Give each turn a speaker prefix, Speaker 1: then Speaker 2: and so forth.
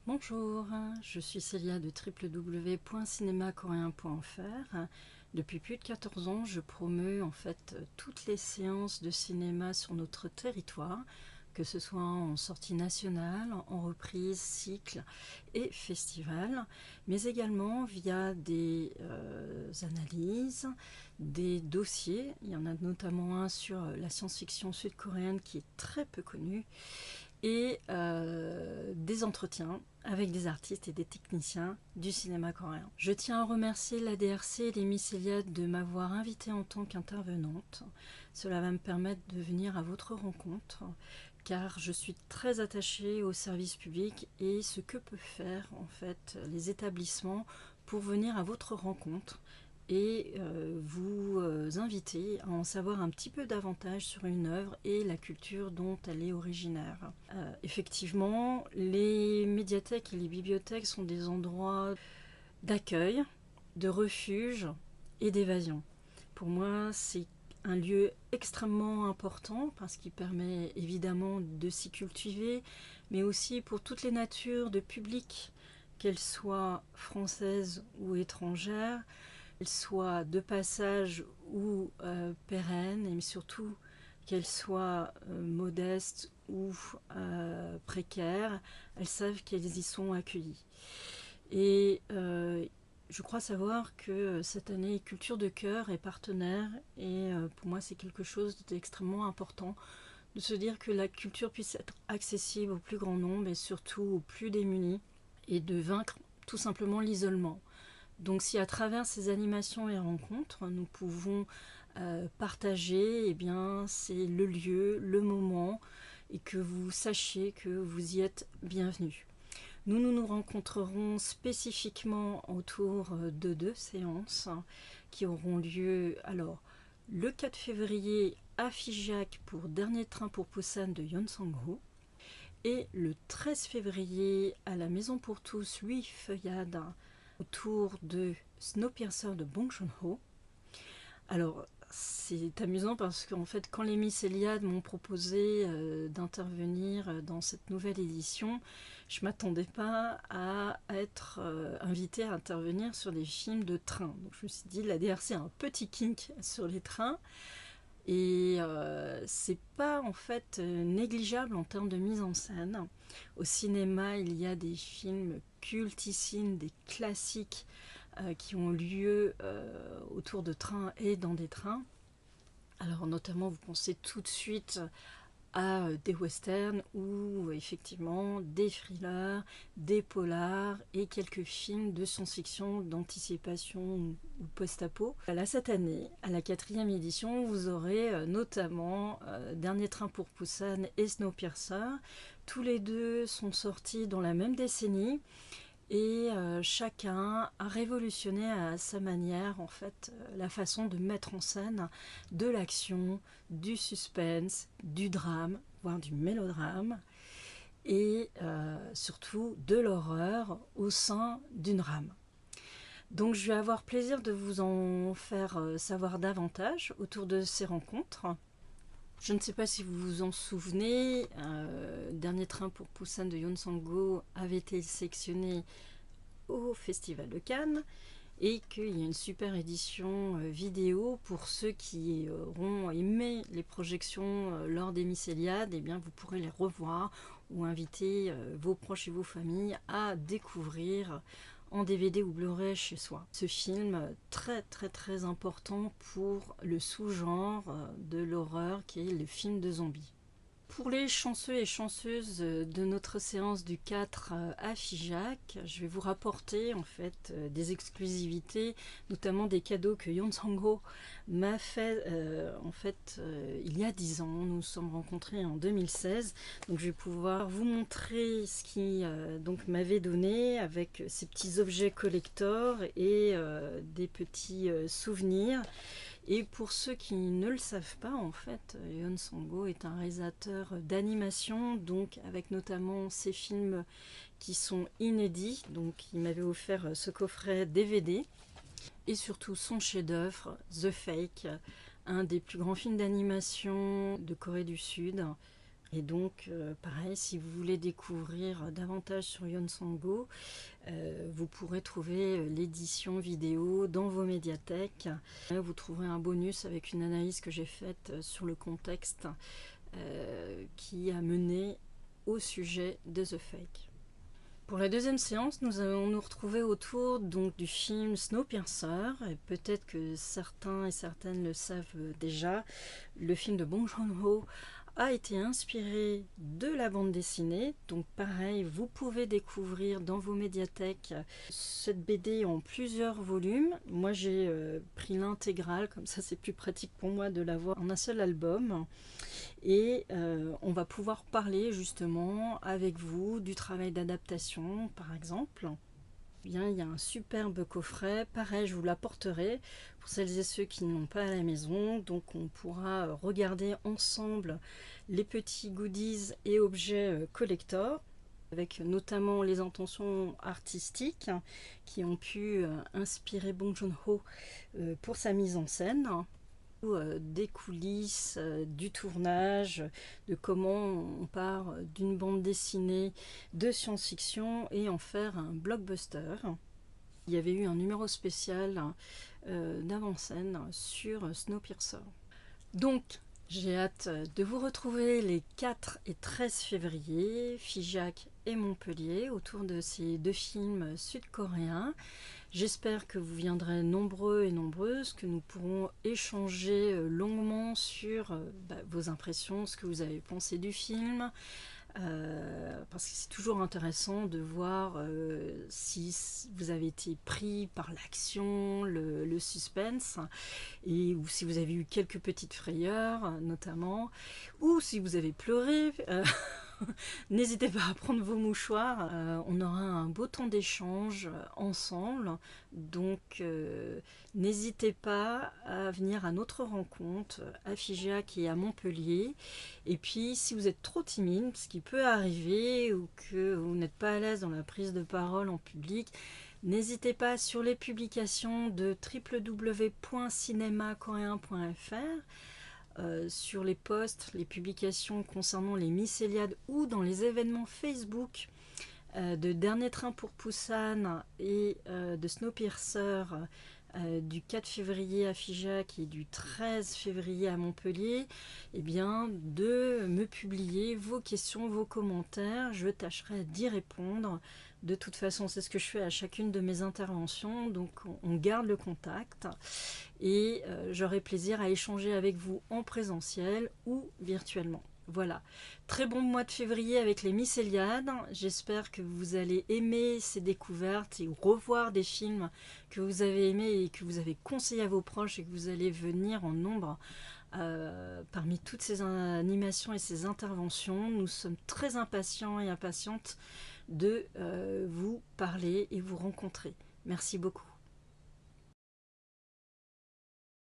Speaker 1: Bonjour, je suis Célia de www.cinémacoréen.fr. Depuis plus de 14 ans, je promeus en fait toutes les séances de cinéma sur notre territoire, que ce soit en sortie nationale, en reprise, cycle et festival, mais également via des analyses, des dossiers. Il y en a notamment un sur la science-fiction sud-coréenne qui est très peu connu, et des entretiens avec des artistes et des techniciens du cinéma coréen. Je tiens à remercier la DRC et les Miss Eliade de m'avoir invitée en tant qu'intervenante. Cela va me permettre de venir à votre rencontre, car je suis très attachée au service public et ce que peuvent faire en fait les établissements pour venir à votre rencontre et vous inviter à en savoir un petit peu davantage sur une œuvre et la culture dont elle est originaire. Effectivement, les médiathèques et les bibliothèques sont des endroits d'accueil, de refuge et d'évasion. Pour moi, c'est un lieu extrêmement important parce qu'il permet évidemment de s'y cultiver, mais aussi pour toutes les natures de public, qu'elles soient françaises ou étrangères, qu'elles soient de passage ou pérennes, et surtout qu'elles soient modestes ou précaires, elles savent qu'elles y sont accueillies. Et je crois savoir que cette année, Culture de Cœur est partenaire, et pour moi c'est quelque chose d'extrêmement important de se dire que la culture puisse être accessible au plus grand nombre et surtout aux plus démunis, et de vaincre tout simplement l'isolement. Donc si à travers ces animations et rencontres, nous pouvons partager, eh bien c'est le lieu, le moment, et que vous sachiez que vous y êtes bienvenus. Nous rencontrerons spécifiquement autour de 2 séances qui auront lieu alors le 4 février à Figeac pour Dernier train pour Busan de Yeon Sang-ho, et le 13 février à la Maison pour tous, Louis Feuillade, autour de Snowpiercer de Bong Joon-ho. Alors, c'est amusant parce qu'en fait, quand les Miss Eliade m'ont proposé d'intervenir dans cette nouvelle édition, je ne m'attendais pas à être invitée à intervenir sur des films de train. Donc je me suis dit, la DRC a un petit kink sur les trains, et c'est pas en fait négligeable en termes de mise en scène. Au cinéma, il y a des films cultissimes, des classiques qui ont lieu autour de trains et dans des trains. Alors notamment, vous pensez tout de suite à des westerns ou effectivement des thrillers, des polars et quelques films de science-fiction, d'anticipation ou post-apo. Là, cette année, à la 4e édition, vous aurez notamment Dernier train pour Busan et Snowpiercer. Tous les deux sont sortis dans la même décennie, et chacun a révolutionné à sa manière en fait la façon de mettre en scène de l'action, du suspense, du drame, voire du mélodrame, et surtout de l'horreur au sein d'une rame. Donc je vais avoir plaisir de vous en faire savoir davantage autour de ces rencontres. Je ne sais pas si vous vous en souvenez, Dernier train pour Busan de Yeon Sang-ho avait été sélectionné au Festival de Cannes, et qu'il y a une super édition vidéo pour ceux qui auront aimé les projections lors des Miss Eliade. Eh bien, vous pourrez les revoir ou inviter vos proches et vos familles à découvrir en DVD ou Blu-ray chez soi. Ce film très très très important pour le sous-genre de l'horreur qui est le film de zombies. Pour les chanceux et chanceuses de notre séance du 4 à Figeac, je vais vous rapporter en fait des exclusivités, notamment des cadeaux que Yeon Sang-ho m'a fait il y a 10 ans. Nous nous sommes rencontrés en 2016, donc je vais pouvoir vous montrer ce qu'il donc m'avait donné avec ces petits objets collector et des petits souvenirs. Et pour ceux qui ne le savent pas, en fait, Yeon Sang-ho est un réalisateur d'animation, donc avec notamment ses films qui sont inédits. Donc il m'avait offert ce coffret DVD, et surtout son chef-d'œuvre, The Fake, un des plus grands films d'animation de Corée du Sud, Et donc, pareil, si vous voulez découvrir davantage sur Yeon Sang-go, vous pourrez trouver l'édition vidéo dans vos médiathèques. Vous trouverez un bonus avec une analyse que j'ai faite sur le contexte qui a mené au sujet de The Fake. Pour la deuxième séance, nous allons nous retrouver autour donc, du film Snowpiercer, et peut-être que certains et certaines le savent déjà, le film de Bong Joon-ho a été inspiré de la bande dessinée. Donc pareil, vous pouvez découvrir dans vos médiathèques cette BD en plusieurs volumes. Moi j'ai pris l'intégrale, comme ça c'est plus pratique pour moi de l'avoir en un seul album. Et on va pouvoir parler justement avec vous du travail d'adaptation par exemple. Bien, il y a un superbe coffret, pareil je vous l'apporterai pour celles et ceux qui n'ont pas à la maison, donc on pourra regarder ensemble les petits goodies et objets collector, avec notamment les intentions artistiques qui ont pu inspirer Bong Joon-ho pour sa mise en scène, des coulisses du tournage, de comment on part d'une bande dessinée de science-fiction et en faire un blockbuster. Il y avait eu un numéro spécial d'avant-scène sur Snowpiercer. Donc, j'ai hâte de vous retrouver les 4 et 13 février, Figeac et Montpellier, autour de ces 2 films sud-coréens. J'espère que vous viendrez nombreux et nombreuses, que nous pourrons échanger longuement sur vos impressions, ce que vous avez pensé du film, parce que c'est toujours intéressant de voir si vous avez été pris par l'action, le suspense, et ou si vous avez eu quelques petites frayeurs notamment, ou si vous avez pleuré. N'hésitez pas à prendre vos mouchoirs, on aura un beau temps d'échange ensemble, donc n'hésitez pas à venir à notre rencontre à Figeac et à Montpellier. Et puis si vous êtes trop timide, ce qui peut arriver, ou que vous n'êtes pas à l'aise dans la prise de parole en public, n'hésitez pas sur les publications de www.cinemacoréen.fr, sur les posts, les publications concernant les mycéliades ou dans les événements Facebook de Dernier Train pour Busan et de Snowpiercer du 4 février à Figeac et du 13 février à Montpellier, eh bien, de me publier vos questions, vos commentaires. Je tâcherai d'y répondre. De toute façon, c'est ce que je fais à chacune de mes interventions, donc on garde le contact et j'aurai plaisir à échanger avec vous en présentiel ou virtuellement. Voilà, très bon mois de février avec les mycéliades. J'espère que vous allez aimer ces découvertes et revoir des films que vous avez aimés et que vous avez conseillé à vos proches et que vous allez venir en nombre parmi toutes ces animations et ces interventions. Nous sommes très impatients et impatientes de vous parler et vous rencontrer. Merci beaucoup.